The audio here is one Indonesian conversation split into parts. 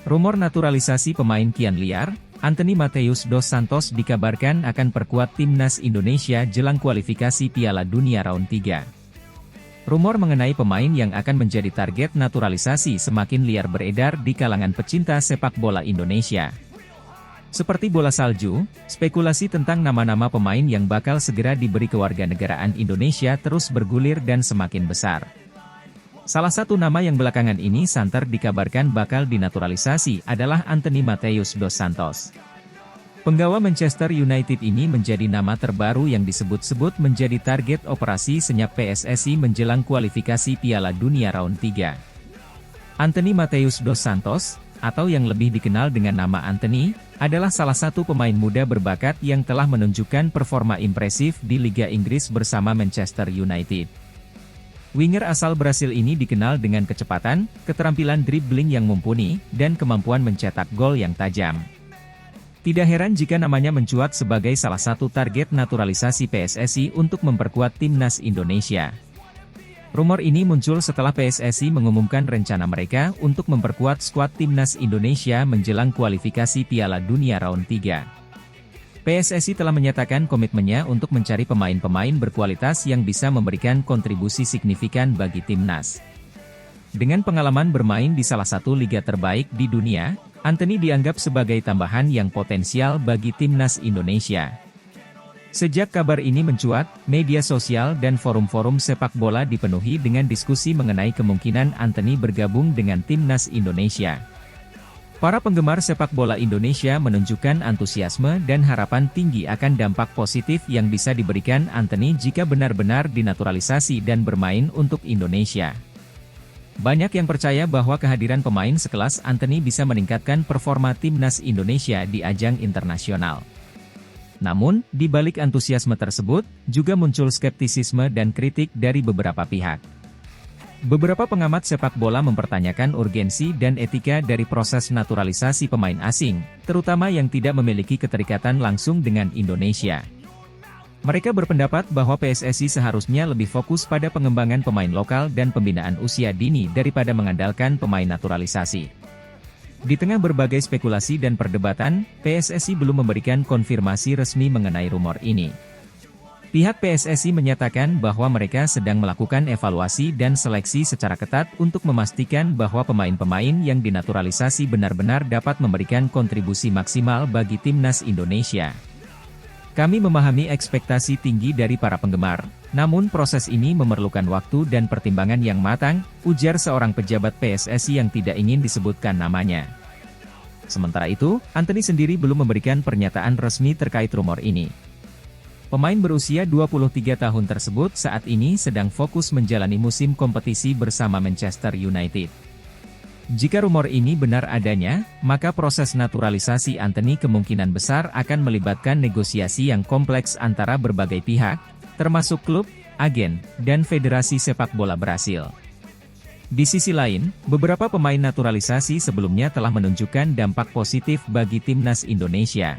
Rumor naturalisasi pemain kian liar, Anthony Matheus dos Santos dikabarkan akan perkuat timnas Indonesia jelang kualifikasi Piala Dunia Round 3. Rumor mengenai pemain yang akan menjadi target naturalisasi semakin liar beredar di kalangan pecinta sepak bola Indonesia. Seperti bola salju, spekulasi tentang nama-nama pemain yang bakal segera diberi kewarganegaraan Indonesia terus bergulir dan semakin besar. Salah satu nama yang belakangan ini santer dikabarkan bakal dinaturalisasi adalah Anthony Matheus dos Santos. Penggawa Manchester United ini menjadi nama terbaru yang disebut-sebut menjadi target operasi senyap PSSI menjelang kualifikasi Piala Dunia Round 3. Anthony Matheus dos Santos, atau yang lebih dikenal dengan nama Anthony, adalah salah satu pemain muda berbakat yang telah menunjukkan performa impresif di Liga Inggris bersama Manchester United. Winger asal Brasil ini dikenal dengan kecepatan, keterampilan dribbling yang mumpuni, dan kemampuan mencetak gol yang tajam. Tidak heran jika namanya mencuat sebagai salah satu target naturalisasi PSSI untuk memperkuat timnas Indonesia. Rumor ini muncul setelah PSSI mengumumkan rencana mereka untuk memperkuat skuad timnas Indonesia menjelang kualifikasi Piala Dunia Round 3. PSSI telah menyatakan komitmennya untuk mencari pemain-pemain berkualitas yang bisa memberikan kontribusi signifikan bagi timnas. Dengan pengalaman bermain di salah satu liga terbaik di dunia, Anthony dianggap sebagai tambahan yang potensial bagi timnas Indonesia. Sejak kabar ini mencuat, media sosial dan forum-forum sepak bola dipenuhi dengan diskusi mengenai kemungkinan Anthony bergabung dengan timnas Indonesia. Para penggemar sepak bola Indonesia menunjukkan antusiasme dan harapan tinggi akan dampak positif yang bisa diberikan Anthony jika benar-benar dinaturalisasi dan bermain untuk Indonesia. Banyak yang percaya bahwa kehadiran pemain sekelas Anthony bisa meningkatkan performa timnas Indonesia di ajang internasional. Namun, di balik antusiasme tersebut, juga muncul skeptisisme dan kritik dari beberapa pihak. Beberapa pengamat sepak bola mempertanyakan urgensi dan etika dari proses naturalisasi pemain asing, terutama yang tidak memiliki keterikatan langsung dengan Indonesia. Mereka berpendapat bahwa PSSI seharusnya lebih fokus pada pengembangan pemain lokal dan pembinaan usia dini daripada mengandalkan pemain naturalisasi. Di tengah berbagai spekulasi dan perdebatan, PSSI belum memberikan konfirmasi resmi mengenai rumor ini. Pihak PSSI menyatakan bahwa mereka sedang melakukan evaluasi dan seleksi secara ketat untuk memastikan bahwa pemain-pemain yang dinaturalisasi benar-benar dapat memberikan kontribusi maksimal bagi timnas Indonesia. Kami memahami ekspektasi tinggi dari para penggemar, namun proses ini memerlukan waktu dan pertimbangan yang matang, ujar seorang pejabat PSSI yang tidak ingin disebutkan namanya. Sementara itu, Anthony sendiri belum memberikan pernyataan resmi terkait rumor ini. Pemain berusia 23 tahun tersebut saat ini sedang fokus menjalani musim kompetisi bersama Manchester United. Jika rumor ini benar adanya, maka proses naturalisasi Anthony kemungkinan besar akan melibatkan negosiasi yang kompleks antara berbagai pihak, termasuk klub, agen, dan federasi sepak bola Brasil. Di sisi lain, beberapa pemain naturalisasi sebelumnya telah menunjukkan dampak positif bagi timnas Indonesia.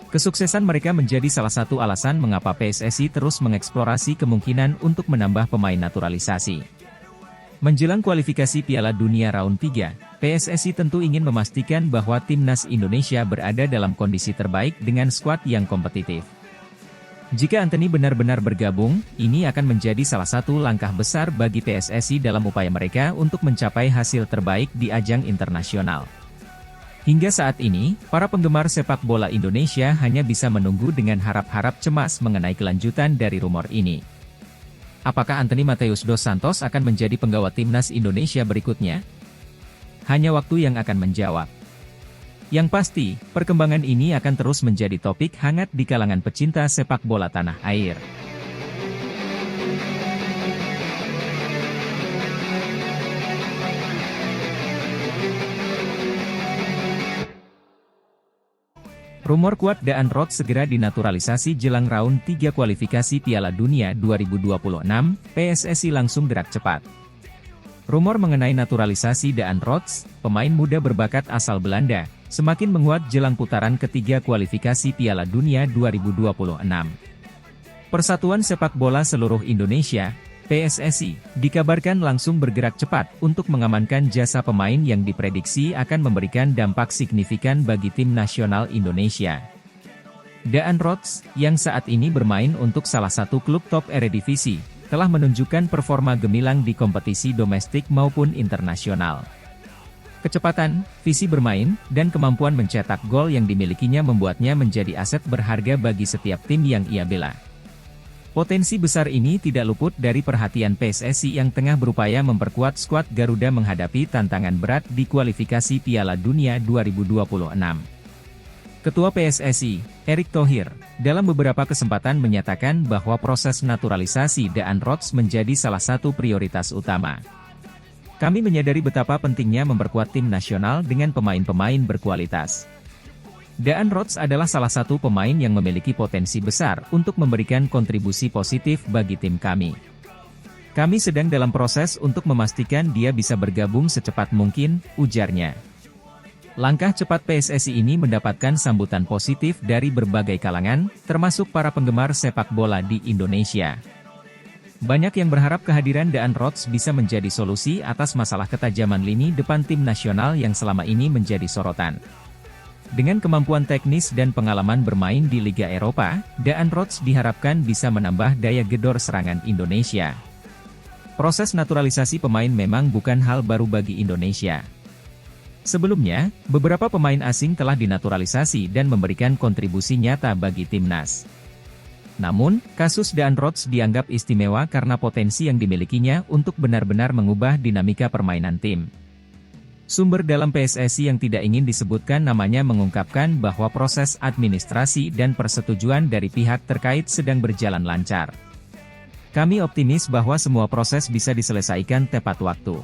Kesuksesan mereka menjadi salah satu alasan mengapa PSSI terus mengeksplorasi kemungkinan untuk menambah pemain naturalisasi. Menjelang kualifikasi Piala Dunia Round 3, PSSI tentu ingin memastikan bahwa timnas Indonesia berada dalam kondisi terbaik dengan skuad yang kompetitif. Jika Anthony benar-benar bergabung, ini akan menjadi salah satu langkah besar bagi PSSI dalam upaya mereka untuk mencapai hasil terbaik di ajang internasional. Hingga saat ini, para penggemar sepak bola Indonesia hanya bisa menunggu dengan harap-harap cemas mengenai kelanjutan dari rumor ini. Apakah Anthony Matheus dos Santos akan menjadi penggawa timnas Indonesia berikutnya? Hanya waktu yang akan menjawab. Yang pasti, perkembangan ini akan terus menjadi topik hangat di kalangan pecinta sepak bola tanah air. Rumor kuat Daan Roth segera dinaturalisasi jelang round 3 kualifikasi Piala Dunia 2026, PSSI langsung gerak cepat. Rumor mengenai naturalisasi Daan Roth, pemain muda berbakat asal Belanda, semakin menguat jelang putaran ketiga kualifikasi Piala Dunia 2026. Persatuan Sepak Bola Seluruh Indonesia, PSSI dikabarkan langsung bergerak cepat untuk mengamankan jasa pemain yang diprediksi akan memberikan dampak signifikan bagi tim nasional Indonesia. Daan Rots, yang saat ini bermain untuk salah satu klub top Eredivisie, telah menunjukkan performa gemilang di kompetisi domestik maupun internasional. Kecepatan, visi bermain, dan kemampuan mencetak gol yang dimilikinya membuatnya menjadi aset berharga bagi setiap tim yang ia bela. Potensi besar ini tidak luput dari perhatian PSSI yang tengah berupaya memperkuat skuad Garuda menghadapi tantangan berat di kualifikasi Piala Dunia 2026. Ketua PSSI, Erick Thohir, dalam beberapa kesempatan menyatakan bahwa proses naturalisasi Daan Rots menjadi salah satu prioritas utama. Kami menyadari betapa pentingnya memperkuat tim nasional dengan pemain-pemain berkualitas. Daan Rots adalah salah satu pemain yang memiliki potensi besar untuk memberikan kontribusi positif bagi tim kami. Kami sedang dalam proses untuk memastikan dia bisa bergabung secepat mungkin, ujarnya. Langkah cepat PSSI ini mendapatkan sambutan positif dari berbagai kalangan, termasuk para penggemar sepak bola di Indonesia. Banyak yang berharap kehadiran Daan Rots bisa menjadi solusi atas masalah ketajaman lini depan tim nasional yang selama ini menjadi sorotan. Dengan kemampuan teknis dan pengalaman bermain di Liga Eropa, Daan Rots diharapkan bisa menambah daya gedor serangan Indonesia. Proses naturalisasi pemain memang bukan hal baru bagi Indonesia. Sebelumnya, beberapa pemain asing telah dinaturalisasi dan memberikan kontribusi nyata bagi timnas. Namun, kasus Daan Rots dianggap istimewa karena potensi yang dimilikinya untuk benar-benar mengubah dinamika permainan tim. Sumber dalam PSSI yang tidak ingin disebutkan namanya mengungkapkan bahwa proses administrasi dan persetujuan dari pihak terkait sedang berjalan lancar. Kami optimis bahwa semua proses bisa diselesaikan tepat waktu.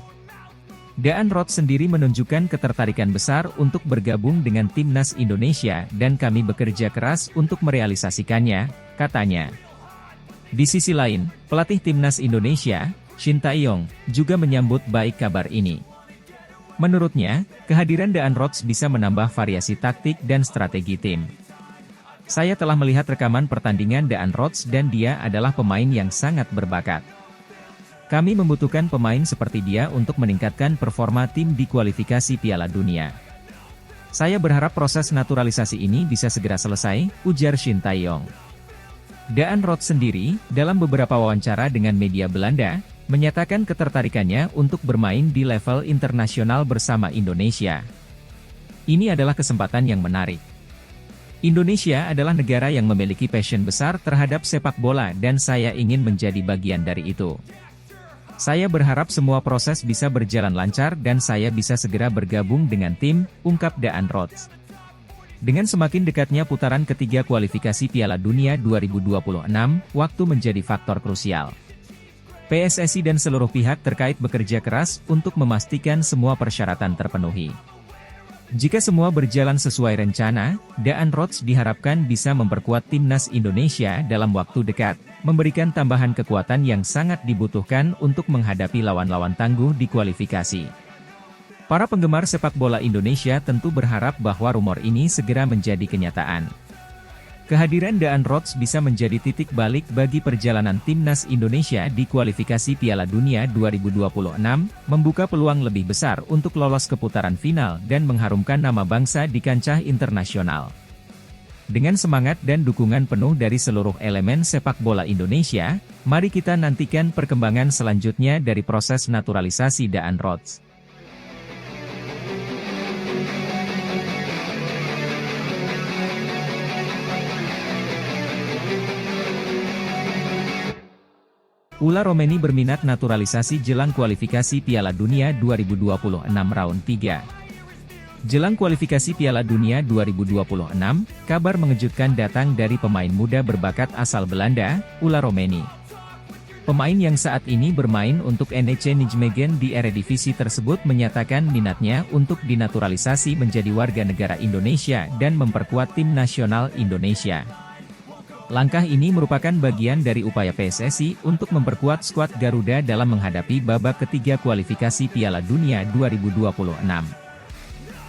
Daan Rots sendiri menunjukkan ketertarikan besar untuk bergabung dengan timnas Indonesia dan kami bekerja keras untuk merealisasikannya, katanya. Di sisi lain, pelatih timnas Indonesia, Shin Tae-yong, juga menyambut baik kabar ini. Menurutnya, kehadiran Daan Rots bisa menambah variasi taktik dan strategi tim. Saya telah melihat rekaman pertandingan Daan Rots dan dia adalah pemain yang sangat berbakat. Kami membutuhkan pemain seperti dia untuk meningkatkan performa tim di kualifikasi Piala Dunia. Saya berharap proses naturalisasi ini bisa segera selesai, ujar Shin Tae-yong. Daan Rots sendiri, dalam beberapa wawancara dengan media Belanda, menyatakan ketertarikannya untuk bermain di level internasional bersama Indonesia. Ini adalah kesempatan yang menarik. Indonesia adalah negara yang memiliki passion besar terhadap sepak bola dan saya ingin menjadi bagian dari itu. Saya berharap semua proses bisa berjalan lancar dan saya bisa segera bergabung dengan tim, ungkap Daan Rots. Dengan semakin dekatnya putaran ketiga kualifikasi Piala Dunia 2026, waktu menjadi faktor krusial. PSSI dan seluruh pihak terkait bekerja keras untuk memastikan semua persyaratan terpenuhi. Jika semua berjalan sesuai rencana, Daan Rots diharapkan bisa memperkuat timnas Indonesia dalam waktu dekat, memberikan tambahan kekuatan yang sangat dibutuhkan untuk menghadapi lawan-lawan tangguh di kualifikasi. Para penggemar sepak bola Indonesia tentu berharap bahwa rumor ini segera menjadi kenyataan. Kehadiran Daan Rots bisa menjadi titik balik bagi perjalanan timnas Indonesia di kualifikasi Piala Dunia 2026, membuka peluang lebih besar untuk lolos ke putaran final dan mengharumkan nama bangsa di kancah internasional. Dengan semangat dan dukungan penuh dari seluruh elemen sepak bola Indonesia, mari kita nantikan perkembangan selanjutnya dari proses naturalisasi Daan Rots. Ula Romeni berminat naturalisasi jelang kualifikasi Piala Dunia 2026 Round 3. Jelang kualifikasi Piala Dunia 2026, kabar mengejutkan datang dari pemain muda berbakat asal Belanda, Ula Romeni. Pemain yang saat ini bermain untuk NEC Nijmegen di Eredivisie tersebut menyatakan minatnya untuk dinaturalisasi menjadi warga negara Indonesia dan memperkuat tim nasional Indonesia. Langkah ini merupakan bagian dari upaya PSSI untuk memperkuat skuad Garuda dalam menghadapi babak ketiga kualifikasi Piala Dunia 2026.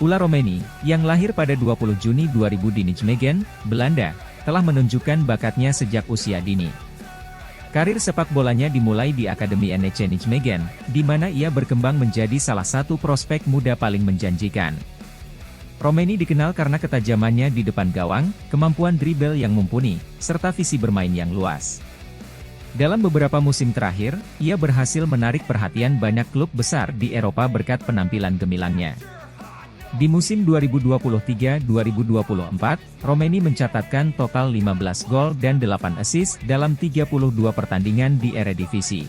Ula Romeni, yang lahir pada 20 Juni 2000 di Nijmegen, Belanda, telah menunjukkan bakatnya sejak usia dini. Karir sepak bolanya dimulai di Akademi NEC Nijmegen, di mana ia berkembang menjadi salah satu prospek muda paling menjanjikan. Romeni dikenal karena ketajamannya di depan gawang, kemampuan dribble yang mumpuni, serta visi bermain yang luas. Dalam beberapa musim terakhir, ia berhasil menarik perhatian banyak klub besar di Eropa berkat penampilan gemilangnya. Di musim 2023-2024, Romeni mencatatkan total 15 gol dan 8 assist dalam 32 pertandingan di Eredivisie.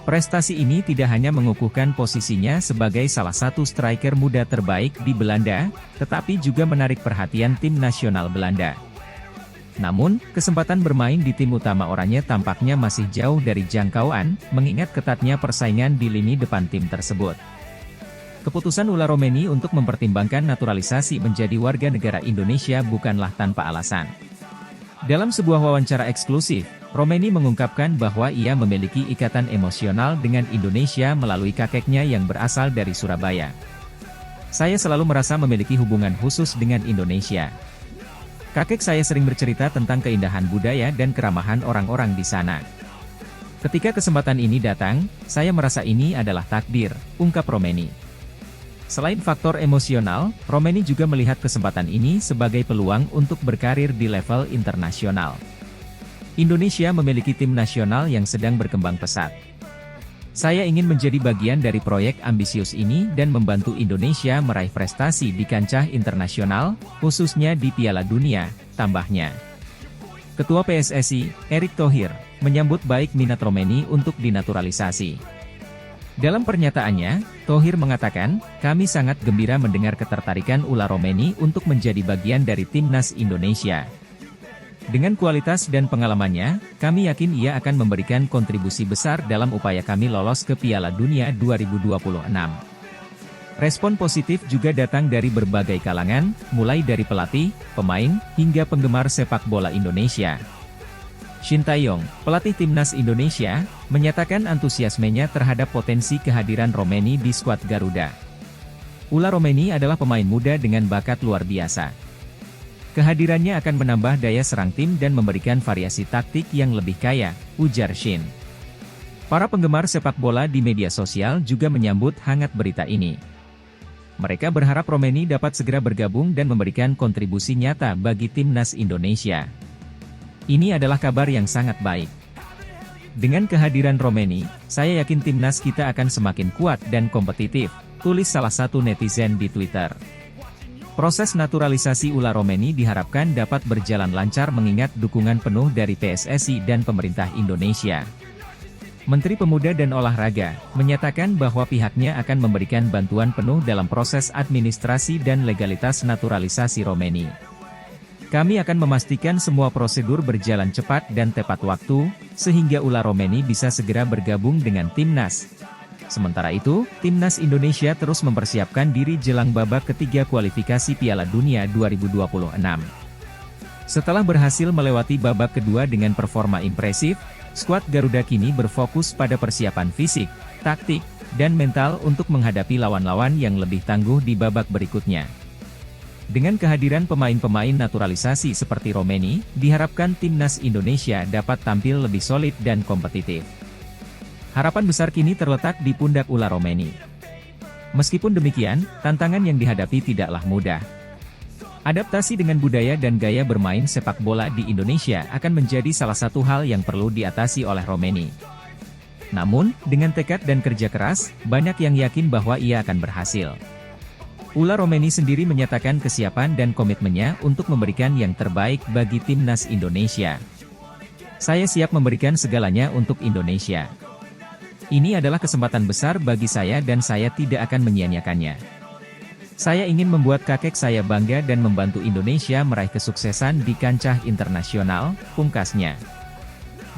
Prestasi ini tidak hanya mengukuhkan posisinya sebagai salah satu striker muda terbaik di Belanda, tetapi juga menarik perhatian tim nasional Belanda. Namun, kesempatan bermain di tim utama Oranje tampaknya masih jauh dari jangkauan, mengingat ketatnya persaingan di lini depan tim tersebut. Keputusan Ula Romeni untuk mempertimbangkan naturalisasi menjadi warga negara Indonesia bukanlah tanpa alasan. Dalam sebuah wawancara eksklusif, Romeni mengungkapkan bahwa ia memiliki ikatan emosional dengan Indonesia melalui kakeknya yang berasal dari Surabaya. Saya selalu merasa memiliki hubungan khusus dengan Indonesia. Kakek saya sering bercerita tentang keindahan budaya dan keramahan orang-orang di sana. Ketika kesempatan ini datang, saya merasa ini adalah takdir, ungkap Romeni. Selain faktor emosional, Romeni juga melihat kesempatan ini sebagai peluang untuk berkarir di level internasional. Indonesia memiliki tim nasional yang sedang berkembang pesat. Saya ingin menjadi bagian dari proyek ambisius ini dan membantu Indonesia meraih prestasi di kancah internasional, khususnya di Piala Dunia, tambahnya. Ketua PSSI, Erick Thohir, menyambut baik minat Romeni untuk dinaturalisasi. Dalam pernyataannya, Thohir mengatakan, "Kami sangat gembira mendengar ketertarikan Ula Romeni untuk menjadi bagian dari timnas Indonesia. Dengan kualitas dan pengalamannya, kami yakin ia akan memberikan kontribusi besar dalam upaya kami lolos ke Piala Dunia 2026. Respon positif juga datang dari berbagai kalangan, mulai dari pelatih, pemain, hingga penggemar sepak bola Indonesia. Shin Tae-yong, pelatih timnas Indonesia, menyatakan antusiasmenya terhadap potensi kehadiran Romeni di skuad Garuda. Ula Romeni adalah pemain muda dengan bakat luar biasa. Kehadirannya akan menambah daya serang tim dan memberikan variasi taktik yang lebih kaya, ujar Shin. Para penggemar sepak bola di media sosial juga menyambut hangat berita ini. Mereka berharap Romeni dapat segera bergabung dan memberikan kontribusi nyata bagi timnas Indonesia. Ini adalah kabar yang sangat baik. Dengan kehadiran Romeni, saya yakin timnas kita akan semakin kuat dan kompetitif, tulis salah satu netizen di Twitter. Proses naturalisasi Ula Romeni diharapkan dapat berjalan lancar mengingat dukungan penuh dari PSSI dan pemerintah Indonesia. Menteri Pemuda dan Olahraga menyatakan bahwa pihaknya akan memberikan bantuan penuh dalam proses administrasi dan legalitas naturalisasi Romeni. Kami akan memastikan semua prosedur berjalan cepat dan tepat waktu, sehingga Ula Romeni bisa segera bergabung dengan timnas. Sementara itu, timnas Indonesia terus mempersiapkan diri jelang babak ketiga kualifikasi Piala Dunia 2026. Setelah berhasil melewati babak kedua dengan performa impresif, skuad Garuda kini berfokus pada persiapan fisik, taktik, dan mental untuk menghadapi lawan-lawan yang lebih tangguh di babak berikutnya. Dengan kehadiran pemain-pemain naturalisasi seperti Romeni, diharapkan timnas Indonesia dapat tampil lebih solid dan kompetitif. Harapan besar kini terletak di pundak Ula Romeni. Meskipun demikian, tantangan yang dihadapi tidaklah mudah. Adaptasi dengan budaya dan gaya bermain sepak bola di Indonesia akan menjadi salah satu hal yang perlu diatasi oleh Romeni. Namun, dengan tekad dan kerja keras, banyak yang yakin bahwa ia akan berhasil. Ula Romeni sendiri menyatakan kesiapan dan komitmennya untuk memberikan yang terbaik bagi timnas Indonesia. Saya siap memberikan segalanya untuk Indonesia. Ini adalah kesempatan besar bagi saya dan saya tidak akan menyia-nyiakannya. Saya ingin membuat kakek saya bangga dan membantu Indonesia meraih kesuksesan di kancah internasional, pungkasnya.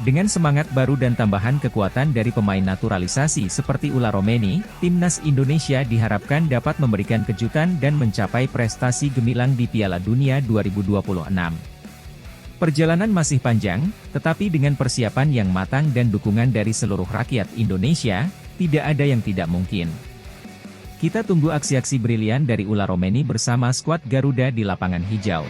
Dengan semangat baru dan tambahan kekuatan dari pemain naturalisasi seperti Ula Romeni, timnas Indonesia diharapkan dapat memberikan kejutan dan mencapai prestasi gemilang di Piala Dunia 2026. Perjalanan masih panjang, tetapi dengan persiapan yang matang dan dukungan dari seluruh rakyat Indonesia, tidak ada yang tidak mungkin. Kita tunggu aksi-aksi brilian dari Ula Romeni bersama skuad Garuda di lapangan hijau.